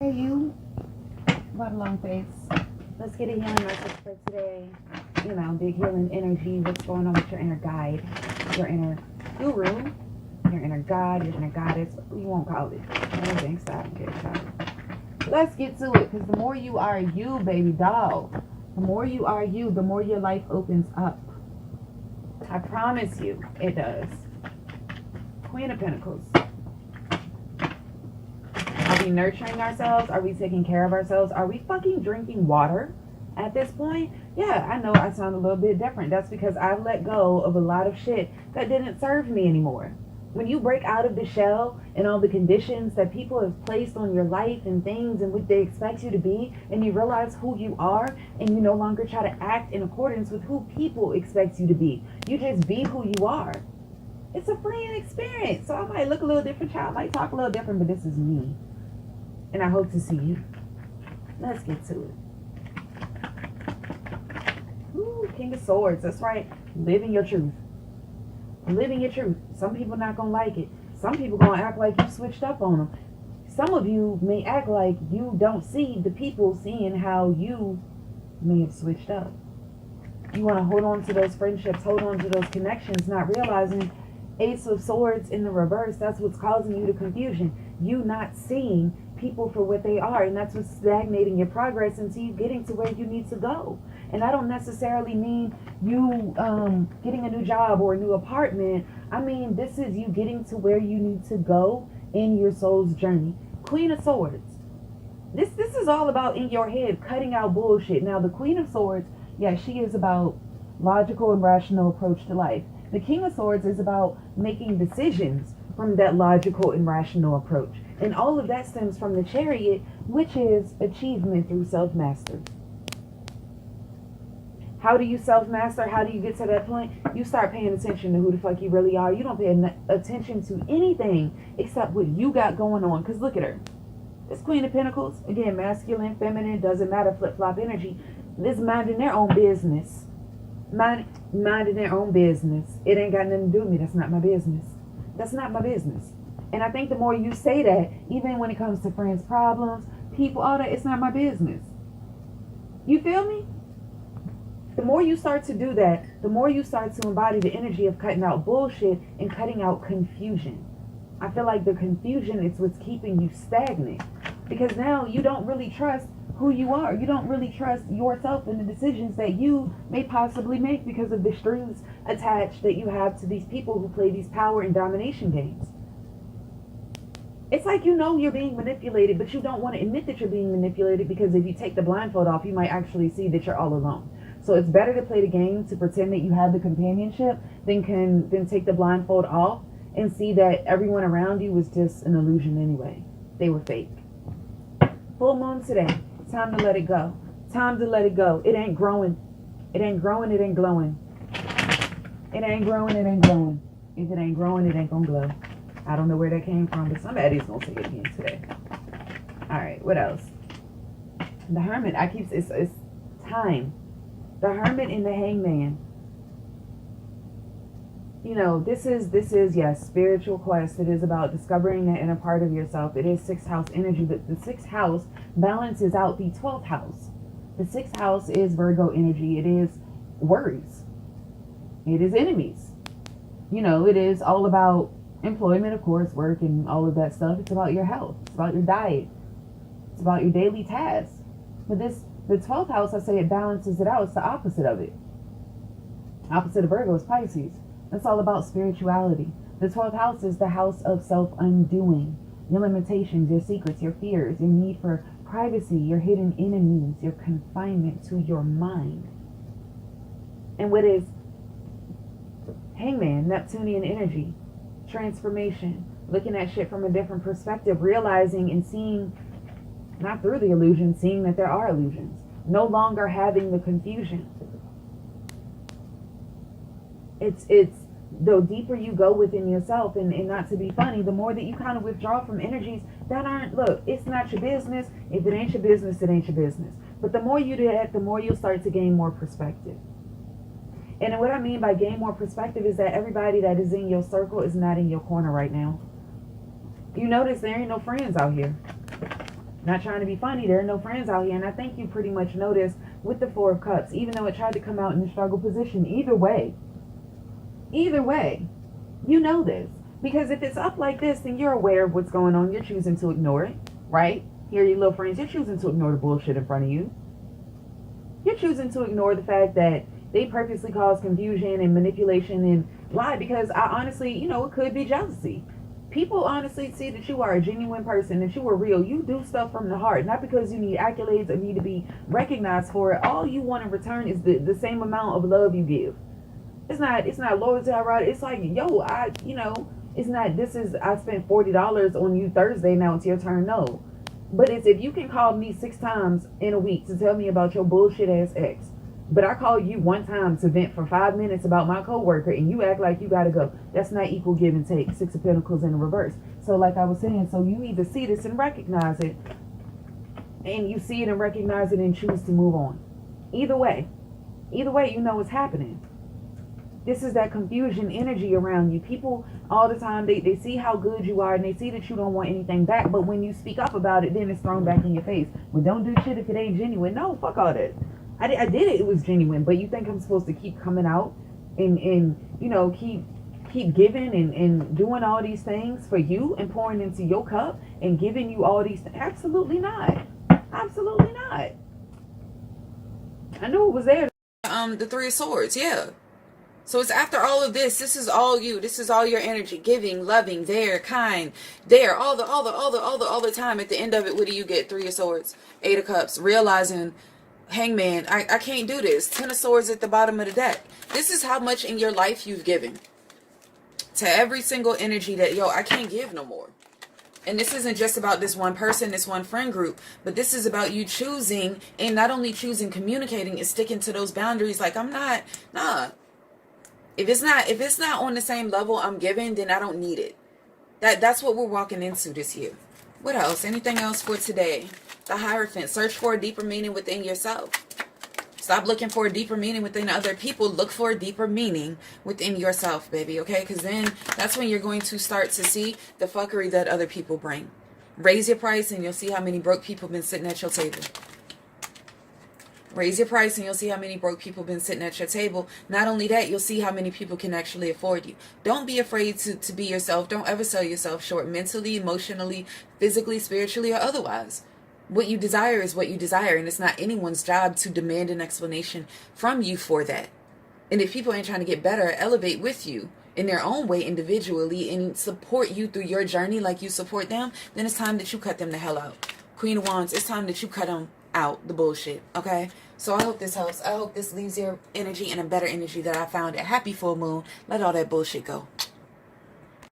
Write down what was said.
Hey, you got a long face. Let's get a healing message for today. You know, big healing energy. What's going on with your inner guide, your inner guru, your inner god, your inner goddess? What you won't call it. Anything. Stop. Get excited. Let's get to it, because the more you are you, baby doll, the more you are you, the more your life opens up. I promise you, it does. Queen of Pentacles. Are we nurturing ourselves? Are we taking care of ourselves? Are we fucking drinking water at this point? Yeah, I know I sound a little bit different. That's because I've let go of a lot of shit that didn't serve me anymore. When you break out of the shell and all the conditions that people have placed on your life and things and what they expect you to be, and you realize who you are, and you no longer try to act in accordance with who people expect you to be. You just be who you are. It's a freeing experience. So I might look a little different, child. I might talk a little different, but this is me. And I hope to see you. Let's get to it. Ooh, King of Swords. That's right. Living your truth. Living your truth. Some people not going to like it. Some people going to act like you switched up on them. Some of you may act like you don't see the people seeing how you may have switched up. You want to hold on to those friendships, hold on to those connections, not realizing Ace of Swords in the reverse, that's what's causing you the confusion. You not seeing people for what they are, and that's what's stagnating your progress until you getting to where you need to go. And I don't necessarily mean you getting a new job or a new apartment. I mean, this is you getting to where you need to go in your soul's journey. Queen of Swords. This is all about in your head, cutting out bullshit. Now, the Queen of Swords, yeah, she is about logical and rational approach to life. The King of Swords is about making decisions from that logical and rational approach. And all of that stems from the Chariot, which is achievement through self-mastery. How do you self-master? How do you get to that point? You start paying attention to who the fuck you really are. You don't pay attention to anything except what you got going on. Because look at her. This Queen of Pentacles, again, masculine, feminine, doesn't matter, flip-flop energy. This minding their own business. Minding their own business. It ain't got nothing to do with me. That's not my business. That's not my business. And I think the more you say that, even when it comes to friends' problems, people, all that, it's not my business. You feel me? The more you start to do that, the more you start to embody the energy of cutting out bullshit and cutting out confusion. I feel like the confusion is what's keeping you stagnant. Because now you don't really trust who you are. You don't really trust yourself and the decisions that you may possibly make because of the strings attached that you have to these people who play these power and domination games. It's like you know you're being manipulated, but you don't want to admit that you're being manipulated, because if you take the blindfold off, you might actually see that you're all alone. So it's better to play the game to pretend that you have the companionship than take the blindfold off and see that everyone around you was just an illusion anyway. They were fake. Full moon today. Time to let it go. Time to let it go. It ain't growing. It ain't growing. It ain't glowing. It ain't growing. It ain't glowing. If it ain't growing, it ain't gonna glow. I don't know where that came from, but somebody's gonna say it again today. All right. What else? The Hermit. It's time. The Hermit and the Hangman. You know, this is yes, spiritual quest. It is about discovering that inner part of yourself. It is 6th house energy, but the 6th house balances out the 12th house. The 6th house is Virgo energy. It is worries. It is enemies. You know, it is all about employment, of course, work and all of that stuff. It's about your health. It's about your diet. It's about your daily tasks. But the 12th house, I say it balances it out. It's the opposite of it. Opposite of Virgo is Pisces. It's all about spirituality. The 12th house is the house of self-undoing. Your limitations, your secrets, your fears, your need for privacy, your hidden enemies, your confinement to your mind. And what is Hangman, Neptunian energy, transformation, looking at shit from a different perspective, realizing and seeing, not through the illusion, seeing that there are illusions. No longer having the confusion. It's the deeper you go within yourself, and not to be funny, the more that you kind of withdraw from energies that aren't, look, it's not your business. If it ain't your business, it ain't your business. But the more you do that, the more you'll start to gain more perspective. And what I mean by gain more perspective is that everybody that is in your circle is not in your corner right now. You notice there ain't no friends out here. Not trying to be funny, there are no friends out here. And I think you pretty much noticed with the Four of Cups, even though it tried to come out in the struggle position, either way, you know this. Because if it's up like this, then you're aware of what's going on. You're choosing to ignore it, right? Here, your little friends, you're choosing to ignore the bullshit in front of you. You're choosing to ignore the fact that they purposely cause confusion and manipulation and lie, because I honestly, it could be jealousy. People honestly see that you are a genuine person, that you are real. You do stuff from the heart, not because you need accolades or need to be recognized for it. All you want in return is the same amount of love you give. It's not loyalty, right? It's like, yo, it's not, I spent $40 on you Thursday, now it's your turn. No. But it's, if you can call me 6 times in a week to tell me about your bullshit ass ex, but I call you one time to vent for 5 minutes about my coworker and you act like you gotta go, that's not equal give and take. 6 of Pentacles in the reverse. So like I was saying, so you either see this and recognize it, and you see it and recognize it and choose to move on. Either way, you know what's happening. This is that confusion energy around you. People all the time, they see how good you are and they see that you don't want anything back. But when you speak up about it, then it's thrown back in your face. Well, don't do shit if it ain't genuine. No, fuck all that. I did it. It was genuine. But you think I'm supposed to keep coming out and keep giving and doing all these things for you and pouring into your cup and giving you all these things? Absolutely not. Absolutely not. I knew it was there. The Three of Swords, yeah. So it's after all of this. This is all you. This is all your energy. Giving, loving, there, kind, there, all the time. At the end of it, what do you get? 3 of Swords, 8 of Cups, realizing, Hangman, I can't do this. 10 of Swords at the bottom of the deck. This is how much in your life you've given to every single energy that, I can't give no more. And this isn't just about this one person, this one friend group, but this is about you choosing, and not only choosing, communicating and sticking to those boundaries. Like, If it's not on the same level I'm giving, then I don't need it. That's what we're walking into this year. What else? Anything else for today? The Hierophant. Search for a deeper meaning within yourself. Stop looking for a deeper meaning within other people. Look for a deeper meaning within yourself, baby, okay? Because then that's when you're going to start to see the fuckery that other people bring. Raise your price and you'll see how many broke people have been sitting at your table. Raise your price and you'll see how many broke people have been sitting at your table. Not only that, you'll see how many people can actually afford you. Don't be afraid to be yourself. Don't ever sell yourself short, mentally, emotionally, physically, spiritually, or otherwise. What you desire is what you desire, and it's not anyone's job to demand an explanation from you for that. And if people ain't trying to get better or elevate with you in their own way individually and support you through your journey like you support them, then it's time that you cut them the hell out. Queen of Wands, it's time that you cut them out, the bullshit, okay? So I hope this helps. I hope this leaves your energy in a better energy that I found it. Happy full moon. Let all that bullshit go.